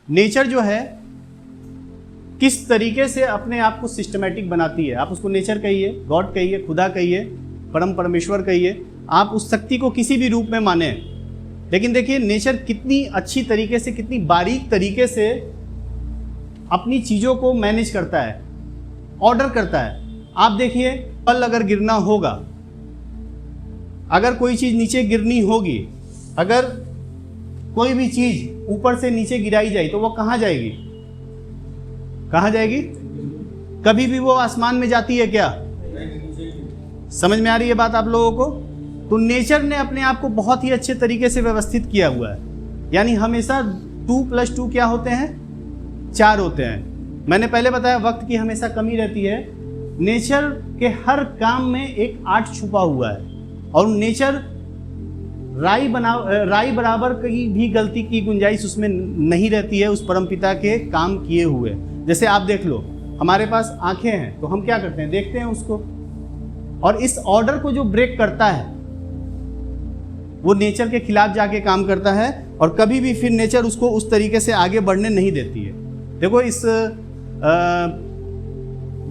Nature जो है किस तरीके से अपने आप को सिस्टमेटिक बनाती है। आप उसको नेचर कहिए, गॉड कहिए, खुदा कहिए, परम परमेश्वर कहिए, आप उस शक्ति को किसी भी रूप में माने, लेकिन देखिए नेचर कितनी अच्छी तरीके से, कितनी बारीक तरीके से अपनी चीज़ों को मैनेज करता है, ऑर्डर करता है। आप देखिए, फल अगर गिरना होगा, अगर कोई चीज़ नीचे गिरनी होगी, अगर कोई भी चीज़ ऊपर से नीचे गिराई जाए तो वो कहाँ जाएगी? कहाँ जाएगी? कभी भी वो आसमान में जाती है क्या? समझ में आ रही है बात आप लोगों को? तो नेचर ने अपने आप को बहुत ही अच्छे तरीके से व्यवस्थित किया हुआ है। यानी हमेशा 2 + 2 क्या होते हैं? 4 होते हैं। मैंने पहले बताया वक्त की हमेशा कमी रहती है। नेचर के हर काम में एक आर्ट छुपा हुआ है, और नेचर राई बराबर की भी गलती की गुंजाइश उसमें नहीं रहती है, उस परमपिता के काम किए हुए। जैसे आप देख लो, हमारे पास आंखें हैं तो हम क्या करते हैं? देखते हैं उसको, और इस ऑर्डर को जो ब्रेक करता है वो नेचर के खिलाफ जाके काम करता है, और कभी भी फिर नेचर उसको उस तरीके से आगे बढ़ने नहीं देती है। देखो, इस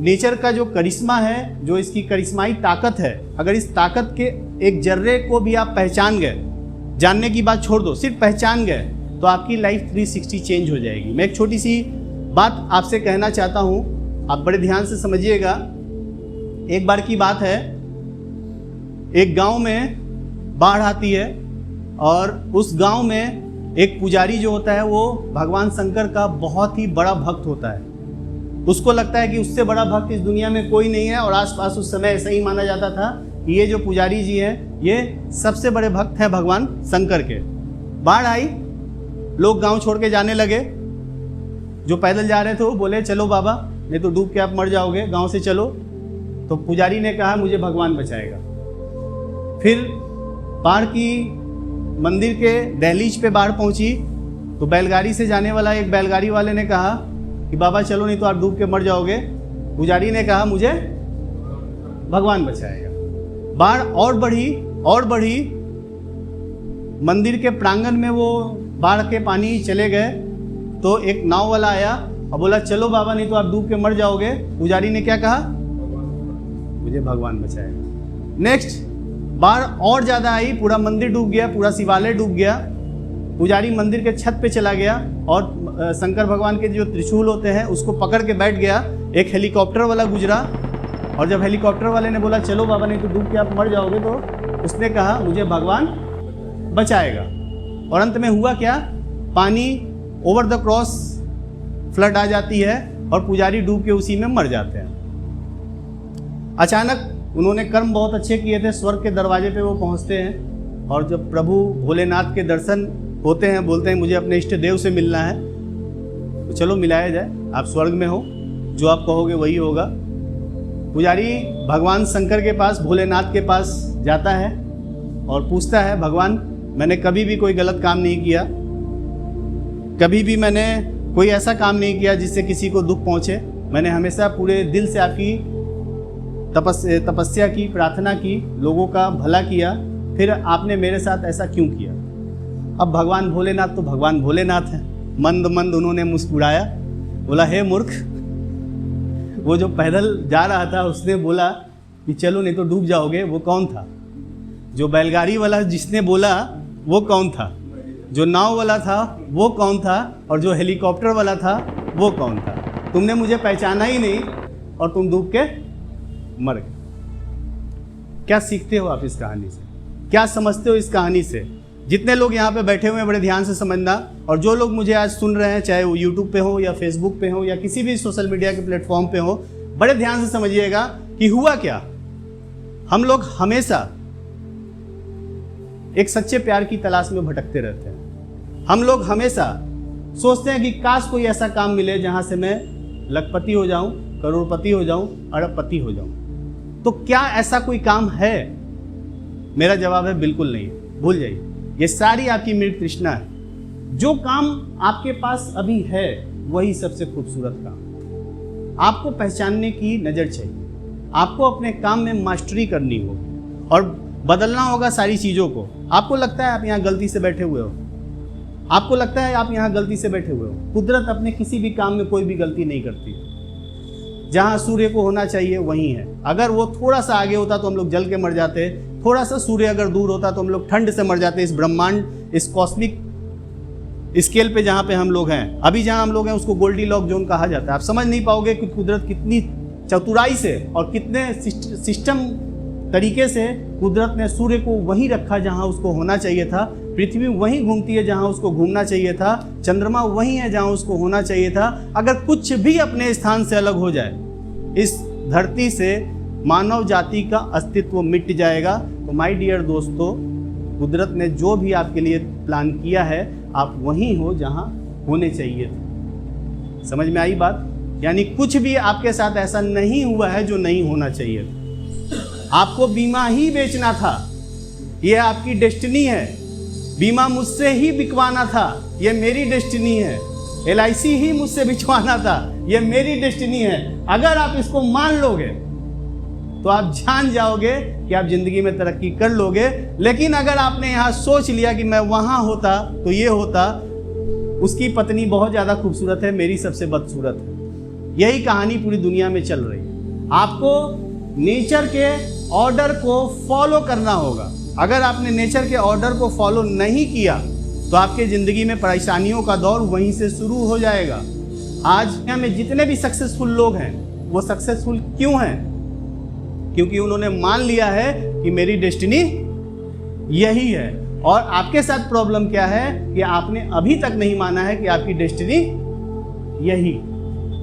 नेचर का जो करिश्मा है, जो इसकी करिश्माई ताकत है, अगर इस ताकत के एक जर्रे को भी आप पहचान गए, जानने की बात छोड़ दो, सिर्फ पहचान गए, तो आपकी लाइफ 360 चेंज हो जाएगी। मैं एक छोटी सी बात आपसे कहना चाहता हूँ, आप बड़े ध्यान से समझिएगा। एक बार की बात है, एक गांव में बाढ़ आती है, और उस गांव में एक पुजारी जो होता है वो भगवान शंकर का बहुत ही बड़ा भक्त होता है। उसको लगता है कि उससे बड़ा भक्त इस दुनिया में कोई नहीं है, और आसपास उस समय ऐसा ही माना जाता था कि ये जो पुजारी जी हैं ये सबसे बड़े भक्त हैं भगवान शंकर के। बाढ़ आई, लोग गांव छोड़ के जाने लगे। जो पैदल जा रहे थे वो बोले, चलो बाबा, नहीं तो डूब के आप मर जाओगे, गांव से चलो। तो पुजारी ने कहा, मुझे भगवान बचाएगा। फिर बाढ़ की मंदिर के दहलीज पे बाढ़ पहुंची, तो बैलगाड़ी से जाने वाला एक बैलगाड़ी वाले ने कहा कि बाबा चलो, नहीं तो आप डूब के मर जाओगे। पुजारी ने कहा, मुझे भगवान बचाएगा। बाढ़ और बढ़ी, मंदिर के प्रांगण में वो बाढ़ के पानी चले गए। तो एक नाव वाला आया और बोला, चलो बाबा, नहीं तो आप डूब के मर जाओगे। पुजारी ने क्या कहा? मुझे भगवान बचाएगा। नेक्स्ट बाढ़ और ज़्यादा आई, पूरा मंदिर डूब गया, पूरा शिवालय डूब गया। पुजारी मंदिर के छत पे चला गया और शंकर भगवान के जो त्रिशूल होते हैं उसको पकड़ के बैठ गया। एक हेलीकॉप्टर वाला गुजरा, और जब हेलीकॉप्टर वाले ने बोला, चलो बाबा, नहीं तो डूब के आप मर जाओगे, तो उसने कहा, मुझे भगवान बचाएगा। और अंत में हुआ क्या? पानी ओवर द क्रॉस फ्लड आ जाती है, और पुजारी डूब के उसी में मर जाते हैं। अचानक उन्होंने कर्म बहुत अच्छे किए थे, स्वर्ग के दरवाजे पे वो पहुंचते हैं, और जब प्रभु भोलेनाथ के दर्शन होते हैं, बोलते हैं मुझे अपने इष्ट देव से मिलना है, तो चलो मिलाया जाए, आप स्वर्ग में हो, जो आप कहोगे वही होगा। पुजारी भगवान शंकर के पास, भोलेनाथ के पास जाता है और पूछता है, भगवान, मैंने कभी भी कोई गलत काम नहीं किया, कभी भी मैंने कोई ऐसा काम नहीं किया जिससे किसी को दुख पहुंचे। मैंने हमेशा पूरे दिल से आपकी तपस्या की, प्रार्थना की, लोगों का भला किया, फिर आपने मेरे साथ ऐसा क्यों किया? अब भगवान भोलेनाथ तो भगवान भोलेनाथ हैं, मंद मंद उन्होंने मुस्कुराया, बोला, हे मूर्ख, वो जो पैदल जा रहा था उसने बोला कि चलो नहीं तो डूब जाओगे, वो कौन था? जो बैलगाड़ी वाला जिसने बोला वो कौन था? जो नाव वाला था वो कौन था? और जो हेलीकॉप्टर वाला था वो कौन था? तुमने मुझे पहचाना ही नहीं और तुम डूब के मर गए। क्या सीखते हो आप इस कहानी से? क्या समझते हो इस कहानी से? जितने लोग यहाँ पे बैठे हुए हैं बड़े ध्यान से समझना, और जो लोग मुझे आज सुन रहे हैं, चाहे वो यूट्यूब पे हो या फेसबुक पे हो या किसी भी सोशल मीडिया के प्लेटफॉर्म पे हो, बड़े ध्यान से समझिएगा कि हुआ क्या। हम लोग हमेशा एक सच्चे प्यार की तलाश में भटकते रहते हैं। हम लोग हमेशा सोचते हैं कि काश कोई ऐसा काम मिले जहां से मैं लखपति हो जाऊं, करोड़पति हो जाऊं, अरबपति हो जाऊं। तो क्या ऐसा कोई काम है? मेरा जवाब है बिल्कुल नहीं, भूल जाइए। ये सारी आपकी मृत तृष्णा है। जो काम आपके पास अभी है वही सबसे खूबसूरत काम। आपको पहचानने की नज़र चाहिए, आपको अपने काम में मास्टरी करनी होगी और बदलना होगा सारी चीज़ों को। आपको लगता है आप यहाँ गलती से बैठे हुए हो, आपको लगता है आप यहाँ गलती से बैठे हुए हो। कुदरत अपने किसी भी काम में कोई भी गलती नहीं करती। जहाँ सूर्य को होना चाहिए वहीं है। अगर वो थोड़ा सा आगे होता तो हम लोग जल के मर जाते, थोड़ा सा सूर्य अगर दूर होता तो हम लोग ठंड से मर जाते। इस ब्रह्मांड, इस कॉस्मिक स्केल पे जहाँ पे हम लोग हैं, अभी जहाँ हम लोग हैं उसको गोल्डीलॉक जोन कहा जाता है। आप समझ नहीं पाओगे कि कुदरत कितनी चतुराई से और कितने सिस्टम तरीके से कुदरत ने सूर्य को वहीं रखा जहाँ उसको होना चाहिए था। पृथ्वी वहीं घूमती है जहाँ उसको घूमना चाहिए था। चंद्रमा वहीं है जहाँ उसको होना चाहिए था। अगर कुछ भी अपने स्थान से अलग हो जाए, इस धरती से मानव जाति का अस्तित्व मिट जाएगा। तो माय डियर दोस्तों, कुदरत ने जो भी आपके लिए प्लान किया है, आप वहीं हो जहाँ होने चाहिए थे। समझ में आई बात? यानी कुछ भी आपके साथ ऐसा नहीं हुआ है जो नहीं होना चाहिए था। आपको बीमा ही बेचना था, ये आपकी डेस्टिनी है। बीमा मुझसे ही बिकवाना था, ये मेरी डेस्टिनी है। LIC ही मुझसे बिचवाना था, ये मेरी डेस्टिनी है। अगर आप इसको मान लोगे तो आप जान जाओगे कि आप जिंदगी में तरक्की कर लोगे। लेकिन अगर आपने यहाँ सोच लिया कि मैं वहाँ होता तो ये होता, उसकी पत्नी बहुत ज़्यादा खूबसूरत है, मेरी सबसे बदसूरत है, यही कहानी पूरी दुनिया में चल रही है। आपको नेचर के ऑर्डर को फॉलो करना होगा। अगर आपने नेचर के ऑर्डर को फॉलो नहीं किया तो आपके ज़िंदगी में परेशानियों का दौर वहीं से शुरू हो जाएगा। आज दुनिया में जितने भी सक्सेसफुल लोग हैं, वो सक्सेसफुल क्यों हैं? क्योंकि उन्होंने मान लिया है कि मेरी डेस्टिनी यही है। और आपके साथ प्रॉब्लम क्या है कि आपने अभी तक नहीं माना है कि आपकी डेस्टिनी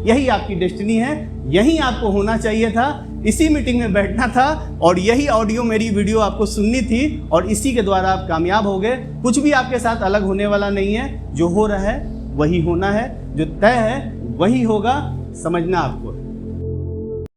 यही आपकी डेस्टिनी है, यही आपको होना चाहिए था, इसी मीटिंग में बैठना था और यही ऑडियो मेरी वीडियो आपको सुननी थी और इसी के द्वारा आप कामयाब हो गए। कुछ भी आपके साथ अलग होने वाला नहीं है। जो हो रहा है वही होना है, जो तय है वही होगा, समझना आपको है।